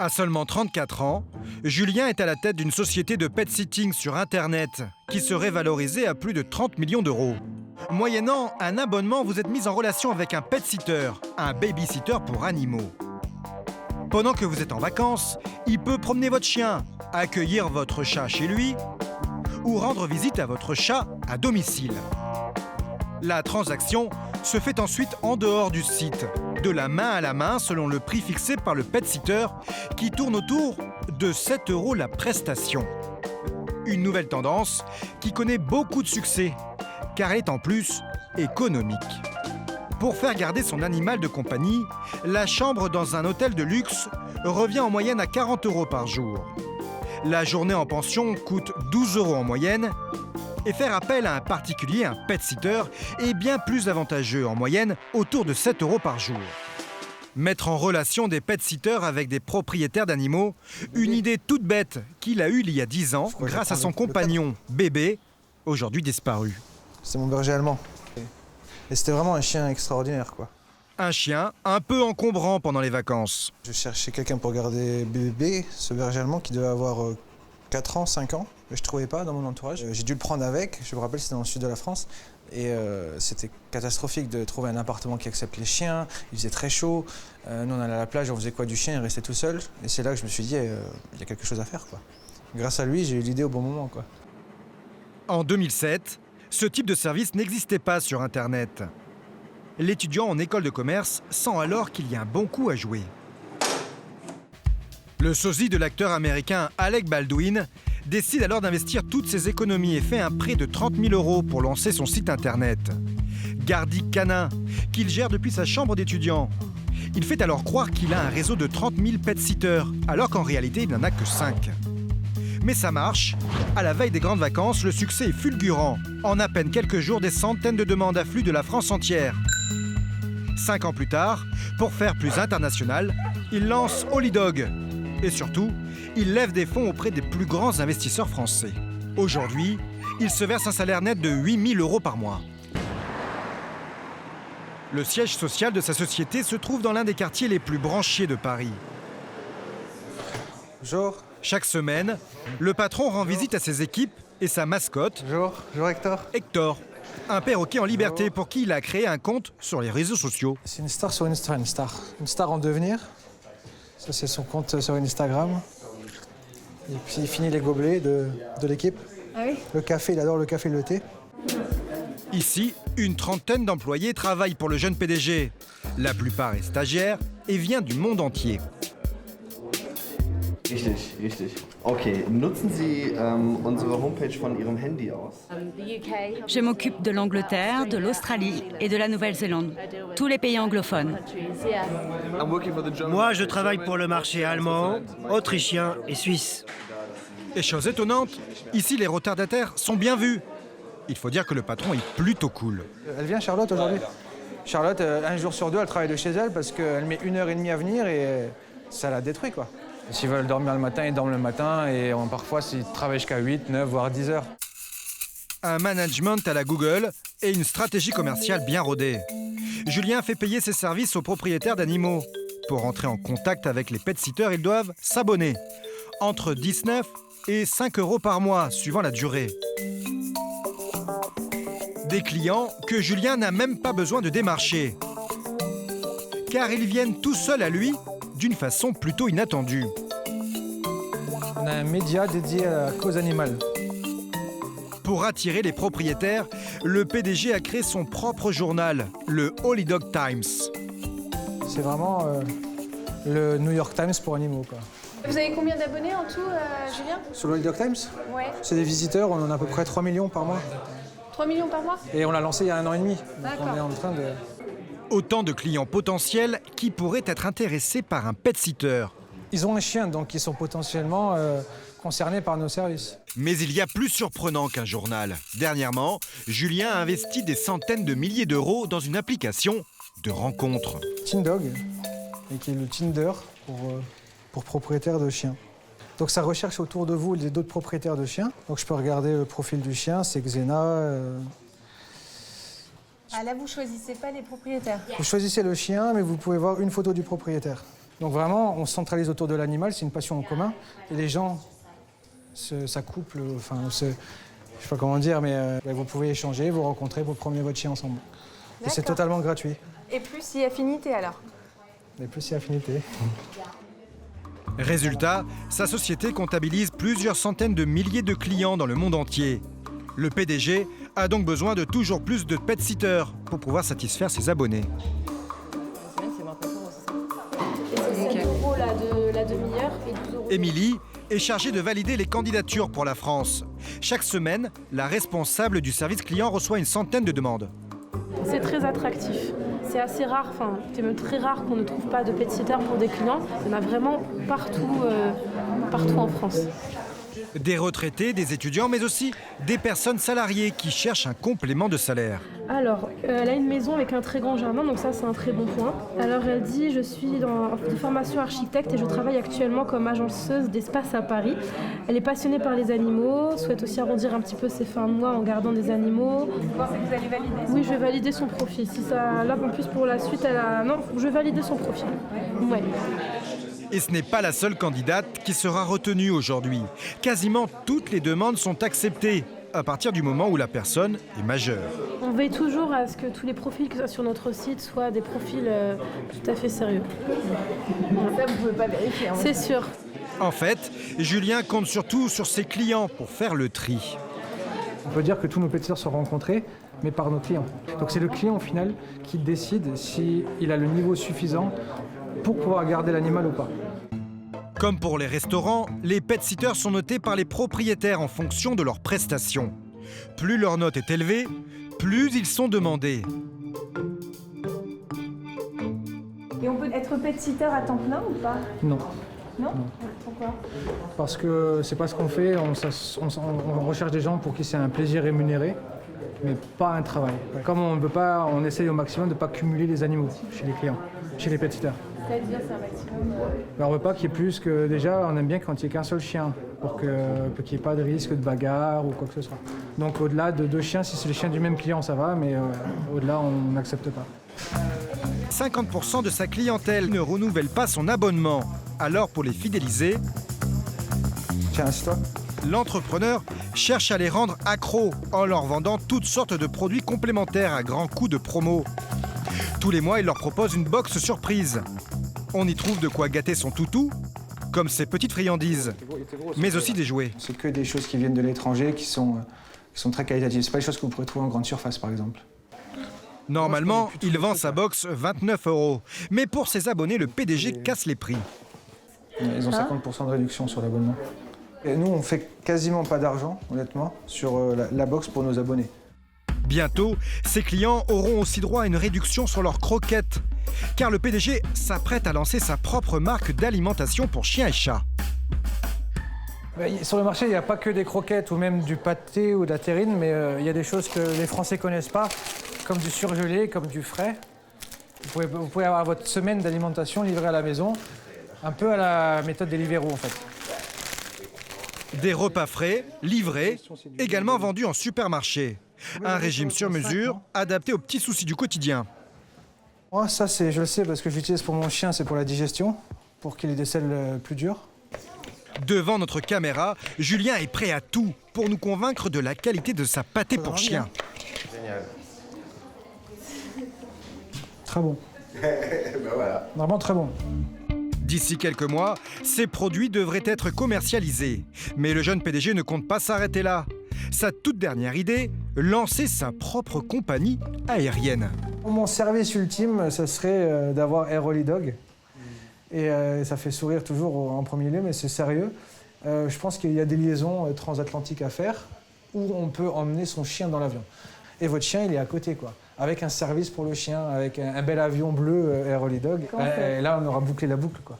À seulement 34 ans, Julien est à la tête d'une société de pet-sitting sur Internet qui serait valorisée à plus de 30 millions d'euros. Moyennant un abonnement, vous êtes mis en relation avec un pet-sitter, un baby-sitter pour animaux. Pendant que vous êtes en vacances, il peut promener votre chien, accueillir votre chat chez lui ou rendre visite à votre chat à domicile. La transaction se fait ensuite en dehors du site, de la main à la main selon le prix fixé par le pet-sitter qui tourne autour de 7 € la prestation. Une nouvelle tendance qui connaît beaucoup de succès, car elle est en plus économique. Pour faire garder son animal de compagnie, la chambre dans un hôtel de luxe revient en moyenne à 40 € par jour. La journée en pension coûte 12 € en moyenne. Et faire appel à un particulier, un pet-sitter, est bien plus avantageux, en moyenne autour de 7 € par jour. Mettre en relation des pet-sitters avec des propriétaires d'animaux, une idée toute bête qu'il a eue il y a 10 ans grâce à son compagnon bébé, aujourd'hui disparu. C'est mon berger allemand. Et c'était vraiment un chien extraordinaire, quoi. Un chien un peu encombrant pendant les vacances. Je cherchais quelqu'un pour garder bébé, ce berger allemand qui devait avoir 4 ans, 5 ans. Mais je ne trouvais pas dans mon entourage. J'ai dû le prendre avec, je me rappelle, c'était dans le sud de la France. Et c'était catastrophique de trouver un appartement qui accepte les chiens. Il faisait très chaud. Nous, on allait à la plage, on faisait quoi du chien, il restait tout seul. Et c'est là que je me suis dit, il y a quelque chose à faire, quoi. Grâce à lui, j'ai eu l'idée au bon moment, quoi. En 2007, ce type de service n'existait pas sur Internet. L'étudiant en école de commerce sent alors qu'il y a un bon coup à jouer. Le sosie de l'acteur américain Alec Baldwin décide alors d'investir toutes ses économies et fait un prêt de 30 000 € pour lancer son site internet. Gardic Canin, qu'il gère depuis sa chambre d'étudiant. Il fait alors croire qu'il a un réseau de 30 000 pet-sitters, alors qu'en réalité il n'en a que 5. Mais ça marche. À la veille des grandes vacances, le succès est fulgurant. En à peine quelques jours, des centaines de demandes affluent de la France entière. 5 ans plus tard, pour faire plus international, il lance Holidog. Et surtout, il lève des fonds auprès des plus grands investisseurs français. Aujourd'hui, il se verse un salaire net de 8 000 € par mois. Le siège social de sa société se trouve dans l'un des quartiers les plus branchés de Paris. Bonjour. Chaque semaine, le patron rend visite à ses équipes et sa mascotte, Bonjour Hector. Hector, un perroquet en liberté pour qui il a créé un compte sur les réseaux sociaux. C'est une star sur Instagram, une star en devenir. Ça, c'est son compte sur Instagram. Et puis, il finit les gobelets de l'équipe. Ah oui ? Le café, il adore le café et le thé. Ici, une trentaine d'employés travaillent pour le jeune PDG. La plupart est stagiaire et vient du monde entier. Richtig. Okay, nutzen Sie unsere Homepage von Ihrem Handy aus? Je m'occupe de l'Angleterre, de l'Australie et de la Nouvelle-Zélande. Tous les pays anglophones. Moi, je travaille pour le marché allemand, autrichien et suisse. Et chose étonnante, ici les retardataires sont bien vus. Il faut dire que le patron est plutôt cool. Elle vient, Charlotte, aujourd'hui. Charlotte, un jour sur deux, elle travaille de chez elle parce qu'elle met 1h30 à venir et ça la détruit, quoi. S'ils veulent dormir le matin, ils dorment le matin et parfois, ils travaillent jusqu'à 8, 9, voire 10 heures. Un management à la Google et une stratégie commerciale bien rodée. Julien fait payer ses services aux propriétaires d'animaux. Pour entrer en contact avec les pet-sitters, ils doivent s'abonner. Entre 19 et 5 € par mois, suivant la durée. Des clients que Julien n'a même pas besoin de démarcher. Car ils viennent tout seuls à lui, d'une façon plutôt inattendue. On a un média dédié à la cause animale. Pour attirer les propriétaires, le PDG a créé son propre journal, le Holidog Times. C'est vraiment le New York Times pour animaux, quoi. Vous avez combien d'abonnés en tout, Julien ? Sur le Holidog Times, Ouais. c'est des visiteurs, on en a à peu près 3 millions par mois. 3 millions par mois ? Et on l'a lancé il y a 1 an et demi. Donc D'accord. on est en train de... Autant de clients potentiels qui pourraient être intéressés par un pet-sitter. Ils ont un chien, donc ils sont potentiellement concernés par nos services. Mais il y a plus surprenant qu'un journal. Dernièrement, Julien a investi des centaines de milliers d'euros dans une application de rencontres. Tindog, et qui est le Tinder pour propriétaires de chiens. Donc ça recherche autour de vous d'autres propriétaires de chiens. Donc je peux regarder le profil du chien, c'est Xena. Ah là, vous choisissez pas les propriétaires. Vous choisissez le chien, mais vous pouvez voir une photo du propriétaire. Donc vraiment, on se centralise autour de l'animal, c'est une passion en commun. Et les gens s'accouplent, enfin, je sais pas comment dire, mais vous pouvez échanger, vous rencontrer, vous promener votre chien ensemble. Et c'est totalement gratuit. Et plus si affinité alors? Et plus si affinité. Résultat, sa société comptabilise plusieurs centaines de milliers de clients dans le monde entier. Le PDG a donc besoin de toujours plus de pet-sitters pour pouvoir satisfaire ses abonnés. Et c'est 7 € la demi-heure et 12 €. Émilie est chargée de valider les candidatures pour la France. Chaque semaine, la responsable du service client reçoit une centaine de demandes. C'est très attractif. C'est assez rare, enfin, c'est même très rare qu'on ne trouve pas de pet-sitter pour des clients. Il y en a vraiment partout, partout en France. Des retraités, des étudiants, mais aussi des personnes salariées qui cherchent un complément de salaire. Alors, elle a une maison avec un très grand jardin, donc ça c'est un très bon point. Alors elle dit, je suis de formation architecte et je travaille actuellement comme agenceuse d'espace à Paris. Elle est passionnée par les animaux, souhaite aussi arrondir un petit peu ses fins de mois en gardant des animaux. Vous pensez que vous allez valider? Oui, je vais valider son profil. Si ça, là en plus pour la suite, non, je vais valider son profil. Ouais. Et ce n'est pas la seule candidate qui sera retenue aujourd'hui. Quasiment toutes les demandes sont acceptées à partir du moment où la personne est majeure. On veille toujours à ce que tous les profils que ce soit sur notre site soient des profils tout à fait sérieux. Ça, vous pouvez pas vérifier. C'est sûr. En fait, Julien compte surtout sur ses clients pour faire le tri. On peut dire que tous nos pet-sitters sont rencontrés, mais par nos clients. Donc c'est le client au final qui décide s'il a le niveau suffisant pour pouvoir garder l'animal ou pas. Comme pour les restaurants, les pet-sitters sont notés par les propriétaires en fonction de leurs prestations. Plus leur note est élevée, plus ils sont demandés. Et on peut être pet-sitter à temps plein ou pas? Non. Non? Pourquoi? Parce que c'est pas ce qu'on fait, on recherche des gens pour qui c'est un plaisir rémunéré, mais pas un travail. Comme on ne peut pas, on essaye au maximum de ne pas cumuler les animaux chez les clients, chez les pet-sitters. C'est-à-dire c'est un maximum. On ne veut pas qu'il y ait plus que... Déjà, on aime bien quand il n'y ait qu'un seul chien, pour qu'il n'y ait pas de risque de bagarre ou quoi que ce soit. Donc au-delà de 2 chiens, si c'est les chiens du même client, ça va, mais au-delà, on n'accepte pas. 50% de sa clientèle ne renouvelle pas son abonnement. Alors pour les fidéliser, Tiens, assieds-toi. l'entrepreneur cherche à les rendre accros en leur vendant toutes sortes de produits complémentaires à grands coups de promo. Tous les mois, il leur propose une box surprise. On y trouve de quoi gâter son toutou, comme ses petites friandises, mais aussi des jouets. C'est que des choses qui viennent de l'étranger, qui sont très qualitatives. C'est pas des choses que vous pourrez trouver en grande surface, par exemple. Normalement, il vend sa box 29 €. Mais pour ses abonnés, le PDG casse les prix. Ils ont 50% de réduction sur l'abonnement. Et nous, on fait quasiment pas d'argent, honnêtement, sur la box pour nos abonnés. Bientôt, ses clients auront aussi droit à une réduction sur leurs croquettes. Car le PDG s'apprête à lancer sa propre marque d'alimentation pour chiens et chats. Sur le marché, il n'y a pas que des croquettes ou même du pâté ou de la terrine, mais il y a des choses que les Français ne connaissent pas, comme du surgelé, comme du frais. Vous pouvez avoir votre semaine d'alimentation livrée à la maison, un peu à la méthode Deliveroo en fait. Des repas frais, livrés, également vendus en supermarché. Un régime sur mesure, adapté aux petits soucis du quotidien. Moi, ça, je le sais parce que j'utilise pour mon chien, c'est pour la digestion, pour qu'il ait des selles plus dures. Devant notre caméra, Julien est prêt à tout pour nous convaincre de la qualité de sa pâtée pour chien. Génial. Très bon. Ben voilà. Vraiment très bon. D'ici quelques mois, ces produits devraient être commercialisés. Mais le jeune PDG ne compte pas s'arrêter là. Sa toute dernière idée, lancer sa propre compagnie aérienne. Mon service ultime, ce serait d'avoir Air Holy Dog. Et ça fait sourire toujours en premier lieu, mais c'est sérieux. Je pense qu'il y a des liaisons transatlantiques à faire où on peut emmener son chien dans l'avion. Et votre chien, il est à côté, quoi. Avec un service pour le chien, avec un bel avion bleu Air Holy Dog. Et là, on aura bouclé la boucle, quoi.